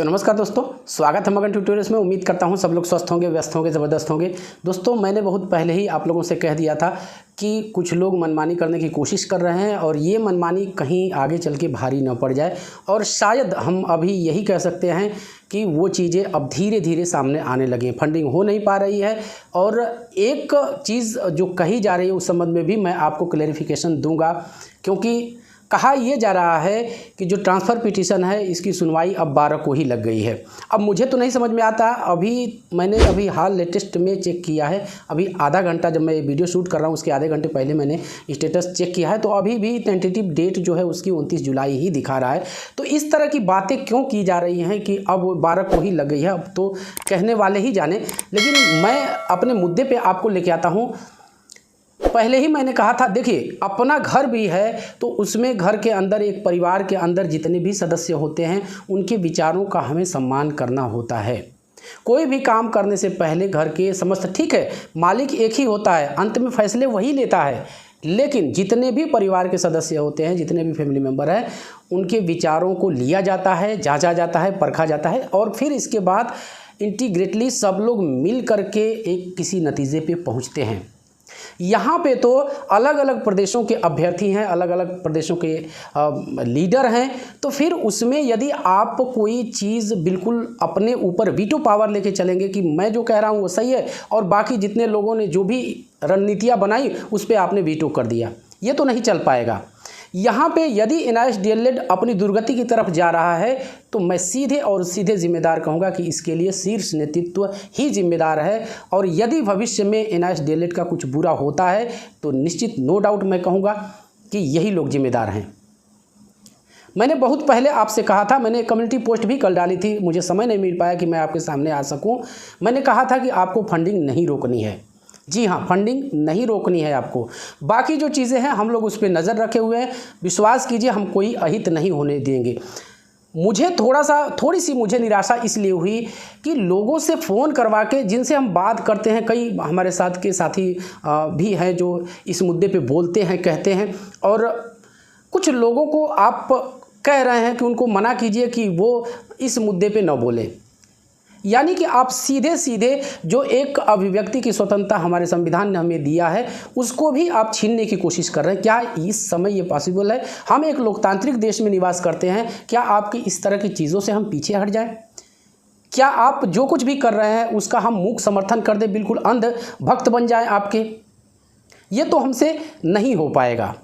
तो नमस्कार दोस्तों, स्वागत है मगन ट्यूटोरियल्स में। उम्मीद करता हूं सब लोग स्वस्थ होंगे, व्यस्त होंगे, ज़बरदस्त होंगे। दोस्तों, मैंने बहुत पहले ही आप लोगों से कह दिया था कि कुछ लोग मनमानी करने की कोशिश कर रहे हैं और ये मनमानी कहीं आगे चल के भारी न पड़ जाए। और शायद हम अभी यही कह सकते हैं कि वो चीज़ें अब धीरे धीरे सामने आने लगी हैं। फंडिंग हो नहीं पा रही है और एक चीज़ जो कही जा रही है उस संबंध में भी मैं आपको क्लैरिफिकेशन दूंगा, क्योंकि कहा यह जा रहा है कि जो ट्रांसफ़र पिटीशन है इसकी सुनवाई अब 12 को ही लग गई है। अब मुझे तो नहीं समझ में आता, मैंने हाल लेटेस्ट में चेक किया है। अभी आधा घंटा, जब मैं वीडियो शूट कर रहा हूँ उसके आधे घंटे पहले मैंने स्टेटस चेक किया है, तो अभी भी टेंटेटिव डेट जो है उसकी 29 जुलाई ही दिखा रहा है। तो इस तरह की बातें क्यों की जा रही हैं कि अब 12 को ही लग गई है, अब तो कहने वाले ही जाने। लेकिन मैं अपने मुद्दे पर आपको लेके आता हूँ। पहले ही मैंने कहा था, देखिए, अपना घर भी है तो उसमें घर के अंदर, एक परिवार के अंदर जितने भी सदस्य होते हैं उनके विचारों का हमें सम्मान करना होता है। कोई भी काम करने से पहले घर के समस्त, ठीक है, मालिक एक ही होता है, अंत में फैसले वही लेता है, लेकिन जितने भी परिवार के सदस्य होते हैं, जितने भी फैमिली मेम्बर हैं, उनके विचारों को लिया जाता है, जांचा जाता है, परखा जाता है और फिर इसके बाद इंटीग्रेटली सब लोग मिल करके एक किसी नतीजे पे पहुँचते हैं। यहाँ पे तो अलग अलग प्रदेशों के अभ्यर्थी हैं, अलग अलग प्रदेशों के लीडर हैं, तो फिर उसमें यदि आप कोई चीज़ बिल्कुल अपने ऊपर वीटो पावर लेके चलेंगे कि मैं जो कह रहा हूँ वो सही है और बाकी जितने लोगों ने जो भी रणनीतियाँ बनाई उस पर आपने वीटो कर दिया, ये तो नहीं चल पाएगा। यहाँ पे यदि एनआईएएस डीएलएड अपनी दुर्गति की तरफ जा रहा है तो मैं सीधे जिम्मेदार कहूँगा कि इसके लिए शीर्ष नेतृत्व ही जिम्मेदार है। और यदि भविष्य में एनआईएएस डीएलएड का कुछ बुरा होता है तो निश्चित, नो डाउट, मैं कहूँगा कि यही लोग जिम्मेदार हैं। मैंने बहुत पहले आपसे कहा था, मैंने कम्युनिटी पोस्ट भी कल डाली थी, मुझे समय नहीं मिल पाया कि मैं आपके सामने आ सकूँ। मैंने कहा था कि आपको फंडिंग नहीं रोकनी है। जी हाँ, फंडिंग नहीं रोकनी है आपको। बाकी जो चीज़ें हैं हम लोग उस पर नज़र रखे हुए हैं। विश्वास कीजिए, हम कोई अहित नहीं होने देंगे। थोड़ी सी मुझे निराशा इसलिए हुई कि लोगों से फ़ोन करवा के, जिनसे हम बात करते हैं, कई हमारे साथ के साथी भी हैं जो इस मुद्दे पे बोलते हैं, कहते हैं, और कुछ लोगों को आप कह रहे हैं कि उनको मना कीजिए कि वो इस मुद्दे पे न बोलें। यानी कि आप सीधे जो एक अभिव्यक्ति की स्वतंत्रता हमारे संविधान ने हमें दिया है उसको भी आप छीनने की कोशिश कर रहे हैं। क्या इस समय ये पॉसिबल है? हम एक लोकतांत्रिक देश में निवास करते हैं। क्या आपकी इस तरह की चीज़ों से हम पीछे हट जाएं? क्या आप जो कुछ भी कर रहे हैं उसका हम मूक समर्थन कर दें, बिल्कुल अंध भक्त बन जाएं आपके? ये तो हमसे नहीं हो पाएगा।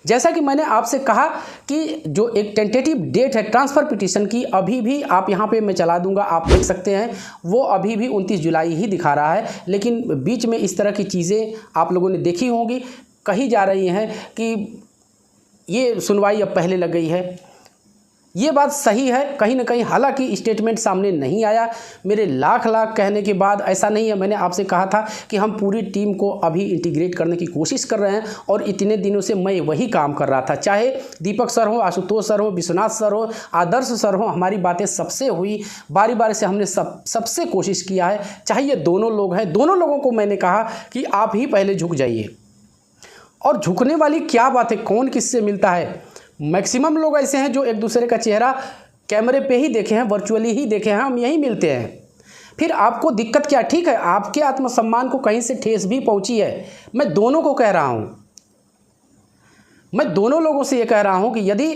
जैसा कि मैंने आपसे कहा कि जो एक टेंटेटिव डेट है ट्रांसफ़र पिटीशन की, अभी भी आप यहाँ पे मैं चला दूंगा, आप देख सकते हैं, वो अभी भी 29 जुलाई ही दिखा रहा है। लेकिन बीच में इस तरह की चीज़ें आप लोगों ने देखी होंगी, कही जा रही हैं कि ये सुनवाई अब पहले लग गई है। ये बात सही है कहीं ना कहीं, हालांकि स्टेटमेंट सामने नहीं आया। मेरे लाख कहने के बाद ऐसा नहीं है। मैंने आपसे कहा था कि हम पूरी टीम को अभी इंटीग्रेट करने की कोशिश कर रहे हैं और इतने दिनों से मैं वही काम कर रहा था। चाहे दीपक सर हो, आशुतोष सर हो, विश्वनाथ सर हो, आदर्श सर हो, हमारी बातें सबसे हुई, बारी बारी से हमने सबसे कोशिश किया है। चाहे ये दोनों लोग हैं, दोनों लोगों को मैंने कहा कि आप ही पहले झुक जाइए। और झुकने वाली क्या बात है, कौन किससे मिलता है? मैक्सिमम लोग ऐसे हैं जो एक दूसरे का चेहरा कैमरे पे ही देखे हैं, वर्चुअली ही देखे हैं, हम यही मिलते हैं। फिर आपको दिक्कत क्या? ठीक है, आपके आत्मसम्मान को कहीं से ठेस भी पहुंची है। मैं दोनों को कह रहा हूं, मैं दोनों लोगों से ये कह रहा हूं कि यदि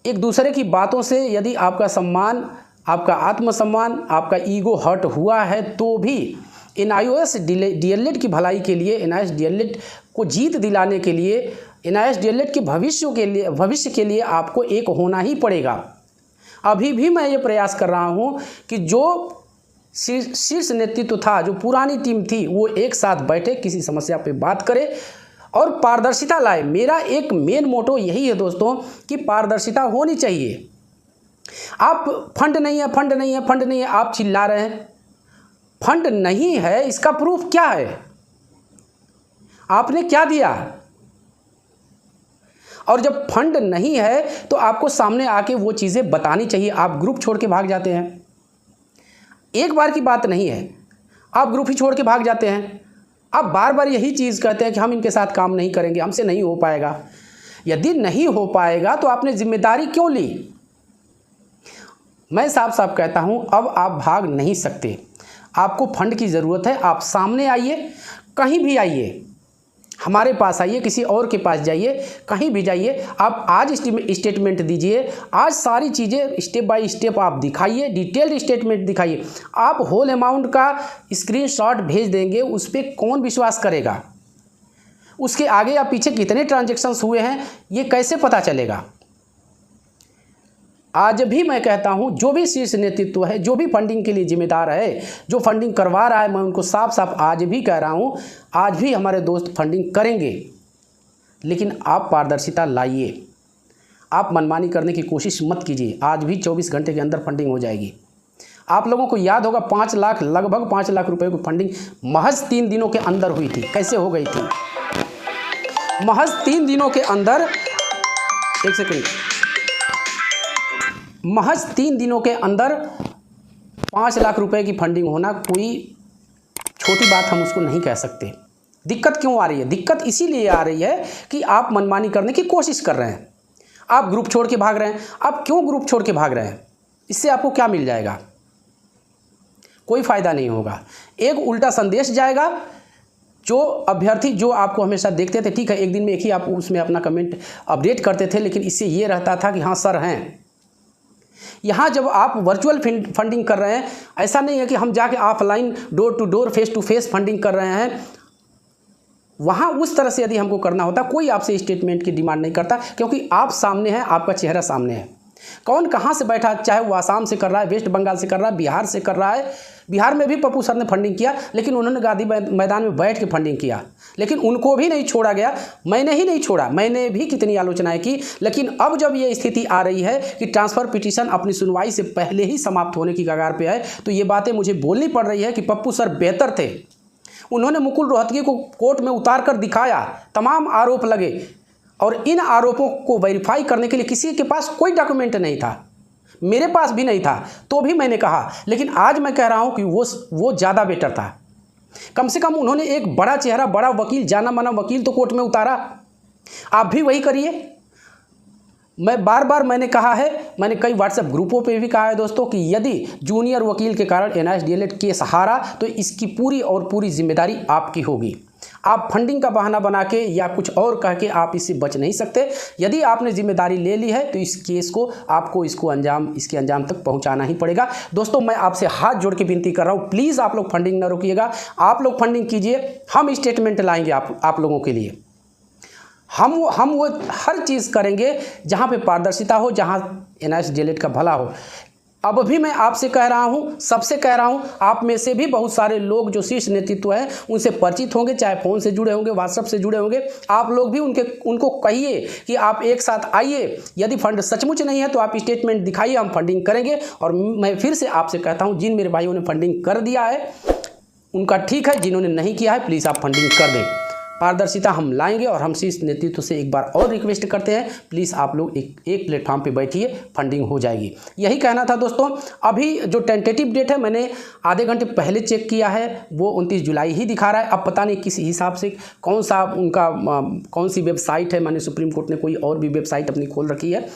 एक दूसरे की बातों से यदि आपका सम्मान, आपका आत्मसम्मान, आपका ईगो हर्ट हुआ है तो भी एनआईएएस डीएलएड की भलाई के लिए, एनआईएएस डीएलएड को जीत दिलाने के लिए, एनआईएएस डीएलएड के भविष्य के लिए आपको एक होना ही पड़ेगा। अभी भी मैं ये प्रयास कर रहा हूँ कि जो शीर्ष नेतृत्व था, जो पुरानी टीम थी, वो एक साथ बैठे, किसी समस्या पे बात करे और पारदर्शिता लाए। मेरा एक मेन मोटो यही है दोस्तों कि पारदर्शिता होनी चाहिए। आप फंड नहीं है, फंड नहीं है, फंड नहीं है, आप चिल्ला रहे हैं। फंड नहीं है, इसका प्रूफ क्या है? आपने क्या दिया? और जब फंड नहीं है तो आपको सामने आके वो चीज़ें बतानी चाहिए। आप ग्रुप छोड़ के भाग जाते हैं। एक बार की बात नहीं है, आप ग्रुप ही छोड़ के भाग जाते हैं। आप बार बार यही चीज़ कहते हैं कि हम इनके साथ काम नहीं करेंगे, हमसे नहीं हो पाएगा। यदि नहीं हो पाएगा तो आपने जिम्मेदारी क्यों ली? मैं साफ साफ कहता हूं, अब आप भाग नहीं सकते। आपको फंड की ज़रूरत है, आप सामने आइए, कहीं भी आइए, हमारे पास आइए, किसी और के पास जाइए, कहीं भी जाइए, आप आज स्टेटमेंट दीजिए, आज सारी चीज़ें स्टेप बाय स्टेप आप दिखाइए, डिटेल्ड स्टेटमेंट दिखाइए। आप होल अमाउंट का स्क्रीनशॉट भेज देंगे, उस पर कौन विश्वास करेगा? उसके आगे या पीछे कितने ट्रांजैक्शंस हुए हैं ये कैसे पता चलेगा? आज भी मैं कहता हूं, जो भी शीर्ष नेतृत्व है, जो भी फंडिंग के लिए जिम्मेदार है, जो फंडिंग करवा रहा है, मैं उनको साफ साफ आज भी कह रहा हूं, आज भी हमारे दोस्त फंडिंग करेंगे, लेकिन आप पारदर्शिता लाइए। आप मनमानी करने की कोशिश मत कीजिए। आज भी 24 घंटे के अंदर फंडिंग हो जाएगी। आप लोगों को याद होगा 5 लाख, लगभग 5 लाख रुपए की फंडिंग महज 3 दिनों के अंदर हुई थी। कैसे हो गई थी? महज 3 दिनों के अंदर, एक सेकंड, महज 3 दिनों के अंदर 5 लाख रुपए की फंडिंग होना कोई छोटी बात हम उसको नहीं कह सकते। दिक्कत क्यों आ रही है? दिक्कत इसीलिए आ रही है कि आप मनमानी करने की कोशिश कर रहे हैं, आप ग्रुप छोड़ के भाग रहे हैं। आप क्यों ग्रुप छोड़ के भाग रहे हैं? इससे आपको क्या मिल जाएगा? कोई फ़ायदा नहीं होगा। एक उल्टा संदेश जाएगा। जो अभ्यर्थी जो आपको हमेशा देखते थे, ठीक है, एक दिन में एक ही आप उसमें अपना कमेंट अपडेट करते थे, लेकिन इससे ये रहता था कि हाँ सर हैं। यहाँ जब आप वर्चुअल फंडिंग कर रहे हैं, ऐसा नहीं है कि हम जाके offline door to door face to face funding कर रहे हैं। वहाँ उस तरह से यदि हमको करना होता, कोई आपसे स्टेटमेंट की डिमांड नहीं करता, क्योंकि आप सामने हैं, आपका चेहरा सामने है। कौन कहाँ से बैठा, चाहे वो आसाम से कर रहा है, वेस्ट बंगाल से कर रहा है, बिहार से कर रहा है। बिहार में भी पप्पू सर ने फंडिंग किया, लेकिन उन्होंने गांधी मैदान में बैठ के फंडिंग किया, लेकिन उनको भी नहीं छोड़ा गया। मैंने ही नहीं छोड़ा, मैंने भी कितनी आलोचनाएं की। लेकिन अब जब ये स्थिति आ रही है कि ट्रांसफ़र पिटीशन अपनी सुनवाई से पहले ही समाप्त होने की कगार पे है, तो ये बातें मुझे बोलनी पड़ रही है कि पप्पू सर बेहतर थे। उन्होंने मुकुल रोहतगी को कोर्ट में उतार कर दिखाया, तमाम आरोप लगे, और इन आरोपों को वेरीफाई करने के लिए किसी के पास कोई डॉक्यूमेंट नहीं था, मेरे पास भी नहीं था, तो भी मैंने कहा। लेकिन आज मैं कह रहा हूं कि वो ज़्यादा बेटर था। कम से कम उन्होंने एक बड़ा चेहरा, बड़ा वकील, जाना माना वकील तो कोर्ट में उतारा। आप भी वही करिए। मैं बार बार मैंने कहा है, मैंने कई व्हाट्सएप ग्रुपों पे भी कहा है दोस्तों, कि यदि जूनियर वकील के कारण NIS DLED केस हारा तो इसकी पूरी और पूरी जिम्मेदारी आपकी होगी। आप फंडिंग का बहाना बना के या कुछ और कह के आप इससे बच नहीं सकते। यदि आपने जिम्मेदारी ले ली है तो इस केस को आपको इसके अंजाम तक पहुंचाना ही पड़ेगा। दोस्तों, मैं आपसे हाथ जोड़ के विनती कर रहा हूं, प्लीज़ आप लोग फंडिंग ना रोकिएगा। आप लोग फंडिंग कीजिए, हम स्टेटमेंट लाएंगे आप लोगों के लिए। हम वो हर चीज़ करेंगे जहाँ पे पारदर्शिता हो, जहाँ NIS DLED का भला हो। अब भी मैं आपसे कह रहा हूँ, सबसे कह रहा हूँ, आप में से भी बहुत सारे लोग जो शीर्ष नेतृत्व हैं उनसे परिचित होंगे, चाहे फ़ोन से जुड़े होंगे, व्हाट्सएप से जुड़े होंगे। आप लोग भी उनको कहिए कि आप एक साथ आइए। यदि फंड सचमुच नहीं है तो आप स्टेटमेंट दिखाइए, हम फंडिंग करेंगे। और मैं फिर से आपसे कहता हूँ, जिन मेरे भाइयों ने फंडिंग कर दिया है उनका ठीक है, जिन्होंने नहीं किया है प्लीज़ आप फंडिंग कर दें। पारदर्शिता हम लाएंगे। और हम शीर्ष नेतृत्व से एक बार और रिक्वेस्ट करते हैं, प्लीज़ आप लोग एक प्लेटफॉर्म पे बैठिए, फंडिंग हो जाएगी। यही कहना था दोस्तों। अभी जो टेंटेटिव डेट है, मैंने आधे घंटे पहले चेक किया है, वो 29 जुलाई ही दिखा रहा है। अब पता नहीं किस हिसाब से कौन सी वेबसाइट है, मैंने सुप्रीम कोर्ट ने कोई और भी वेबसाइट अपनी खोल रखी है,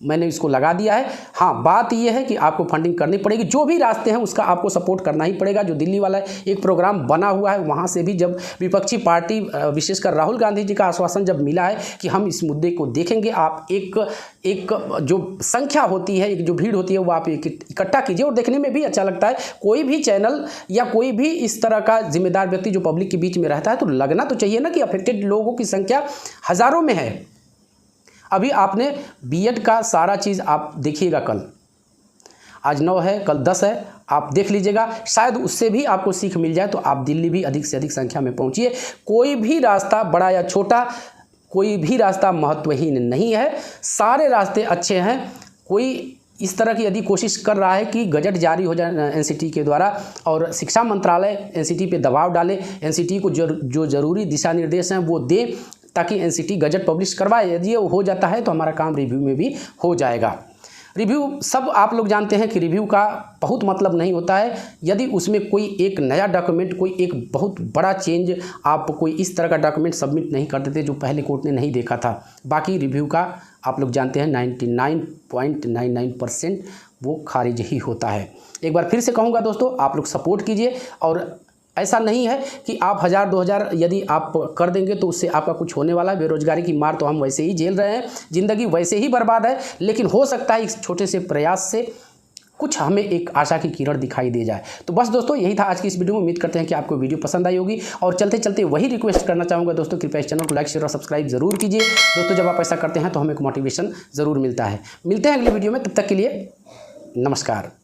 मैंने इसको लगा दिया है। हाँ, बात यह है कि आपको फंडिंग करनी पड़ेगी। जो भी रास्ते हैं उसका आपको सपोर्ट करना ही पड़ेगा। जो दिल्ली वाला एक प्रोग्राम बना हुआ है, वहाँ से भी जब विपक्षी पार्टी, विशेषकर राहुल गांधी जी का आश्वासन जब मिला है कि हम इस मुद्दे को देखेंगे, आप एक जो संख्या होती है, एक जो भीड़ होती है, वो आप इकट्ठा कीजिए। और देखने में भी अच्छा लगता है। कोई भी चैनल या कोई भी इस तरह का जिम्मेदार व्यक्ति जो पब्लिक के बीच में रहता है, तो लगना तो चाहिए ना कि अफेक्टेड लोगों की संख्या हज़ारों में है। अभी आपने B.Ed का सारा चीज़ आप देखिएगा, कल, आज 9 है, कल 10 है, आप देख लीजिएगा। शायद उससे भी आपको सीख मिल जाए तो आप दिल्ली भी अधिक से अधिक संख्या में पहुंचिए। कोई भी रास्ता, बड़ा या छोटा, कोई भी रास्ता महत्वहीन नहीं है, सारे रास्ते अच्छे हैं। कोई इस तरह की यदि कोशिश कर रहा है कि गजट जारी हो जाए NCT के द्वारा और शिक्षा मंत्रालय NCT पे दबाव डाले, NCT को जो ज़रूरी दिशा निर्देश हैं वो दे, ताकि NCT गजट पब्लिश करवाए। यदि ये हो जाता है तो हमारा काम रिव्यू में भी हो जाएगा। रिव्यू, सब आप लोग जानते हैं कि रिव्यू का बहुत मतलब नहीं होता है यदि उसमें कोई एक नया डॉक्यूमेंट, कोई एक बहुत बड़ा चेंज, आप कोई इस तरह का डॉक्यूमेंट सबमिट नहीं कर देते जो पहले कोर्ट ने नहीं देखा था। बाकी रिव्यू का आप लोग जानते हैं 99.99% वो खारिज ही होता है। एक बार फिर से कहूँगा दोस्तों, आप लोग सपोर्ट कीजिए। और ऐसा नहीं है कि आप 1000-2000 यदि आप कर देंगे तो उससे आपका कुछ होने वाला है। बेरोजगारी की मार तो हम वैसे ही झेल रहे हैं, ज़िंदगी वैसे ही बर्बाद है, लेकिन हो सकता है इस छोटे से प्रयास से कुछ हमें एक आशा की किरण दिखाई दे जाए। तो बस दोस्तों, यही था आज की इस वीडियो में। उम्मीद करते हैं कि आपको वीडियो पसंद आई होगी। और चलते चलते वही रिक्वेस्ट करना चाहूँगा दोस्तों, कृपया इस चैनल को लाइक, शेयर और सब्सक्राइब जरूर कीजिए दोस्तों। जब आप ऐसा करते हैं तो हमें एक मोटिवेशन ज़रूर मिलता है। मिलते हैं अगले वीडियो में, तब तक के लिए नमस्कार।